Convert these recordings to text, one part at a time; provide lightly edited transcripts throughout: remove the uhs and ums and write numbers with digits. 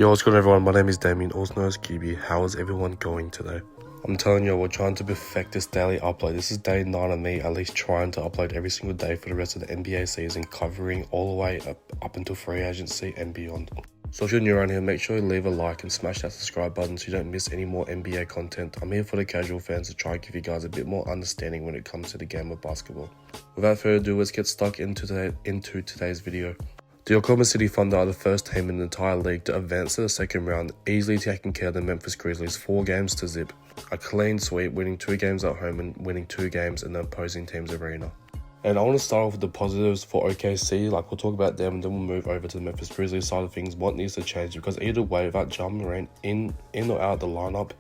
Yo, what's good everyone? My name is Damien, also known as Qybii. How is everyone going today? I'm telling you, we're trying to perfect this daily upload. This is day 9 of me at least trying to upload every single day for the rest of the NBA season, covering all the way up until free agency and beyond. So if you're new around here, make sure you leave a like and smash that subscribe button so you don't miss any more NBA content. I'm here for the casual fans to try and give you guys a bit more understanding when it comes to the game of basketball. Without further ado, let's get stuck into today's video. The Oklahoma City Thunder are the first team in the entire league to advance to the second round, easily taking care of the Memphis Grizzlies 4 games to zip. A clean sweep, winning 2 games at home and winning 2 games in the opposing team's arena. And I want to start off with the positives for OKC. We'll talk about them and then we'll move over to the Memphis Grizzlies side of things. What needs to change, because either way, without Ja Morant in or out of the lineup,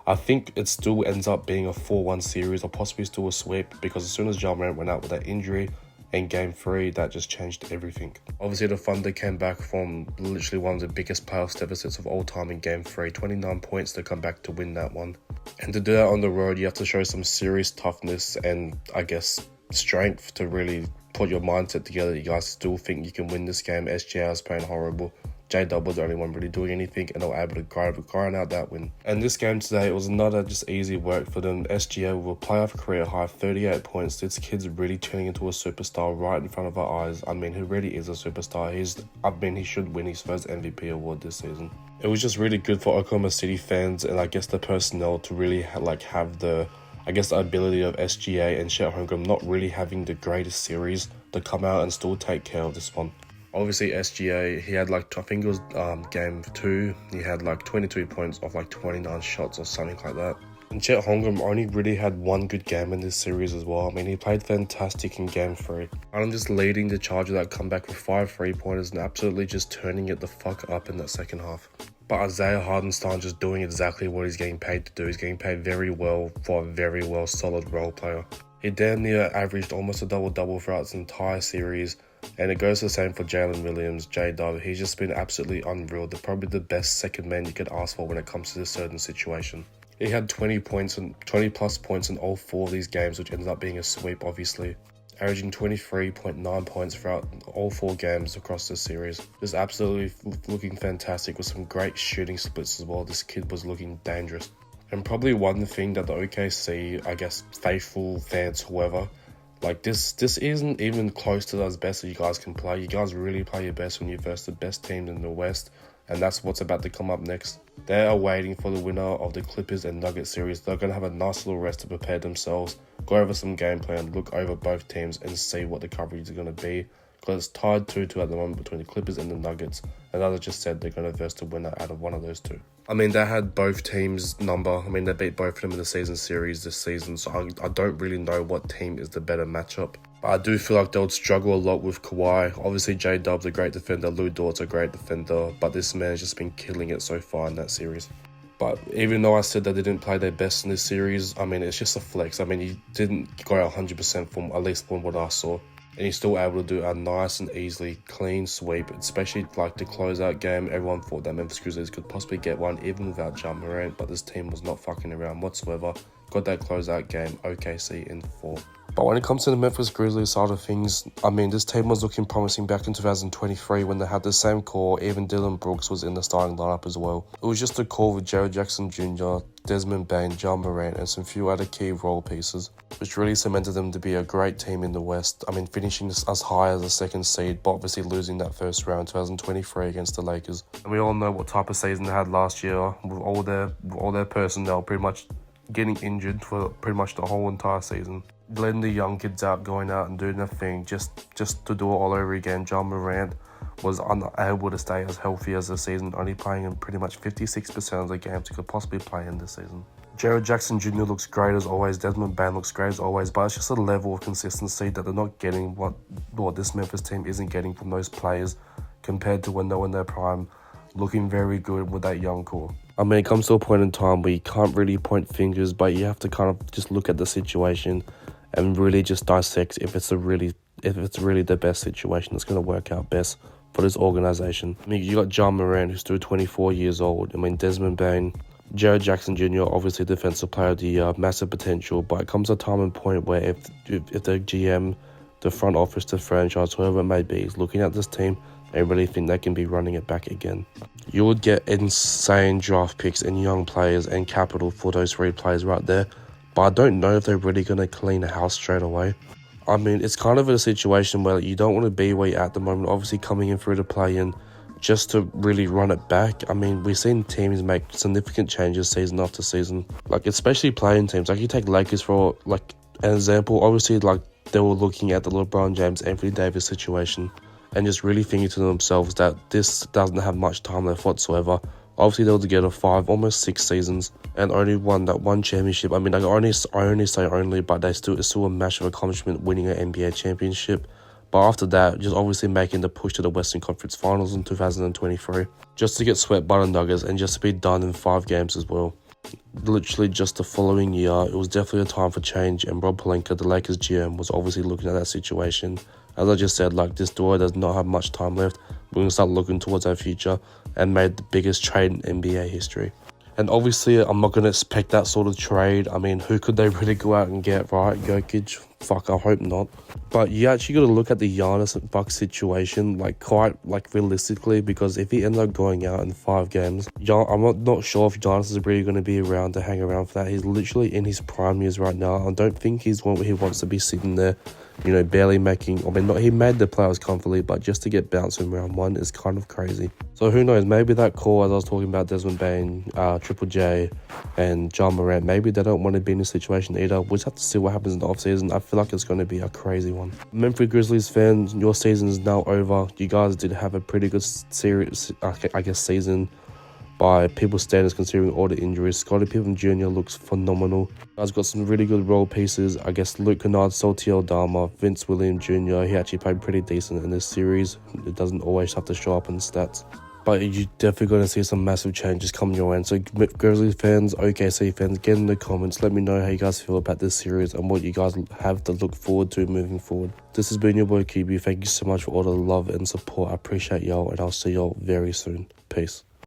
I think it still ends up being a 4-1 series or possibly still a sweep, because as soon as Ja Morant went out with that injury in Game 3, that just changed everything. Obviously, the Thunder came back from literally one of the biggest playoff deficits of all time in Game 3, 29 points to come back to win that one. And to do that on the road, you have to show some serious toughness and, I guess, strength to really put your mindset together. You guys still think you can win this game. SGA was playing horrible. J-Dub was the only one really doing anything, and they were able to grind out that win. And this game today, it was not just easy work for them. SGA with a playoff career high, 38 points. This kid's really turning into a superstar right in front of our eyes. I mean, he really is a superstar. He should win his first MVP award this season. It was just really good for Oklahoma City fans and I guess the personnel to really have the ability of SGA and Chet Holmgren not really having the greatest series to come out and still take care of this one. Obviously, SGA, he had I think it was game 2, he had 22 points off 29 shots or something like that. And Chet Holmgren only really had one good game in this series as well. I mean, he played fantastic in game 3. I'm just leading the charge of that comeback with 5 3-pointers and absolutely just turning it the fuck up in that second half. But Isaiah Hartenstein just doing exactly what he's getting paid to do. He's getting paid very well for a very well solid role player. He damn near averaged almost a double-double throughout this entire series. And it goes the same for Jalen Williams, J-Dub. He's just been absolutely unreal. They're probably the best second man you could ask for when it comes to this certain situation. He had 20 plus points in all 4 of these games, which ended up being a sweep, obviously. Averaging 23.9 points throughout all 4 games across this series. Just absolutely looking fantastic with some great shooting splits as well. This kid was looking dangerous. And probably one thing that the OKC, I guess, faithful fans, whoever, this isn't even close to as best as you guys can play. You guys really play your best when you verse the best teams in the West, and that's what's about to come up next. They are waiting for the winner of the Clippers and Nuggets series. They're going to have a nice little rest to prepare themselves, go over some game plan, look over both teams and see what the coverage is going to be. Because it's tied 2-2 at the moment between the Clippers and the Nuggets. And as I just said, they're going to verse the winner out of one of those 2. I mean, they had both teams' number. I mean, they beat both of them in the season series this season. So I don't really know what team is the better matchup. But I do feel like they would struggle a lot with Kawhi. Obviously, J-Dub's a great defender. Lou Dort's a great defender. But this man has just been killing it so far in that series. But even though I said they didn't play their best in this series, I mean, it's just a flex. I mean, he didn't go out 100% from at least from what I saw. And he's still able to do a nice and easily clean sweep, especially the closeout game. Everyone thought that Memphis Grizzlies could possibly get one even without Ja Morant, but this team was not fucking around whatsoever. Got that closeout game, OKC in 4. But when it comes to the Memphis Grizzlies side of things, I mean, this team was looking promising back in 2023 when they had the same core. Even Dylan Brooks was in the starting lineup as well. It was just a core with Jaren Jackson Jr., Desmond Bane, Ja Morant, and some few other key role pieces, which really cemented them to be a great team in the West. I mean, finishing as high as the 2nd seed, but obviously losing that first round 2023 against the Lakers. And we all know what type of season they had last year, with all their personnel pretty much getting injured for pretty much the whole entire season. Letting the young kids out, going out and doing their thing just to do it all over again. Ja Morant was unable to stay as healthy as the season, only playing in pretty much 56% of the games he could possibly play in this season. Jaren Jackson Jr. looks great as always, Desmond Bane looks great as always, but it's just a level of consistency that they're not getting what this Memphis team isn't getting from those players compared to when they were in their prime, looking very good with that young core. I mean, it comes to a point in time where you can't really point fingers, but you have to kind of just look at the situation and really just dissect if it's really the best situation that's going to work out best for this organization. I mean, you got Ja Morant, who's still 24 years old. I mean, Desmond Bane, Jaren Jackson Jr., obviously defensive player of the year, massive potential, but it comes a time and point where if the GM, the front office, the franchise, whoever it may be, is looking at this team, and really think they can be running it back again. You would get insane draft picks and young players and capital for those 3 players right there, but I don't know if they're really going to clean the house straight away. I mean, it's kind of a situation where you don't want to be where you're at the moment, obviously coming in through the play-in just to really run it back. I mean, we've seen teams make significant changes season after season, like especially playing teams. Like you take Lakers for like an example, obviously like they were looking at the LeBron James, Anthony Davis situation and just really thinking to themselves that this doesn't have much time left whatsoever. Obviously, they were together 5, almost 6 seasons, and only won that 1 championship. I mean, I only say only, but it's still a massive accomplishment winning an NBA championship. But after that, just obviously making the push to the Western Conference Finals in 2023, just to get swept by the Nuggets and just to be done in 5 games as well. Literally just the following year, it was definitely a time for change, and Rob Pelinka, the Lakers GM, was obviously looking at that situation. As I just said, like, this duo does not have much time left. We're going to start looking towards our future, and made the biggest trade in NBA history. And obviously, I'm not going to expect that sort of trade. I mean, who could they really go out and get, right? Jokic? Fuck, I hope not. But you actually got to look at the Giannis and Bucks situation, like, quite, like, realistically, because if he ends up going out in 5 games, I'm not sure if Giannis is really going to be around to hang around for that. He's literally in his prime years right now. I don't think he wants to be sitting there, you know, barely making, I mean, not, he made the playoffs comfortably, but just to get bounced in round 1 is kind of crazy. So who knows, maybe that core, as I was talking about Desmond Bain, Triple J, and John Morant, maybe they don't want to be in this situation either. We'll just have to see what happens in the offseason. I feel like it's going to be a crazy one. Memphis Grizzlies fans, your season is now over. You guys did have a pretty good series, I guess, season by people's standards considering all the injuries. Scottie Pippen Jr. looks phenomenal. You guys got some really good role pieces. I guess Luke Kennard, Salty Aldama, Vince Williams Jr. He actually played pretty decent in this series. It doesn't always have to show up in the stats, but you're definitely going to see some massive changes coming your way. So Grizzlies fans, OKC fans, get in the comments. Let me know how you guys feel about this series and what you guys have to look forward to moving forward. This has been your boy QB. Thank you so much for all the love and support. I appreciate y'all, and I'll see y'all very soon. Peace.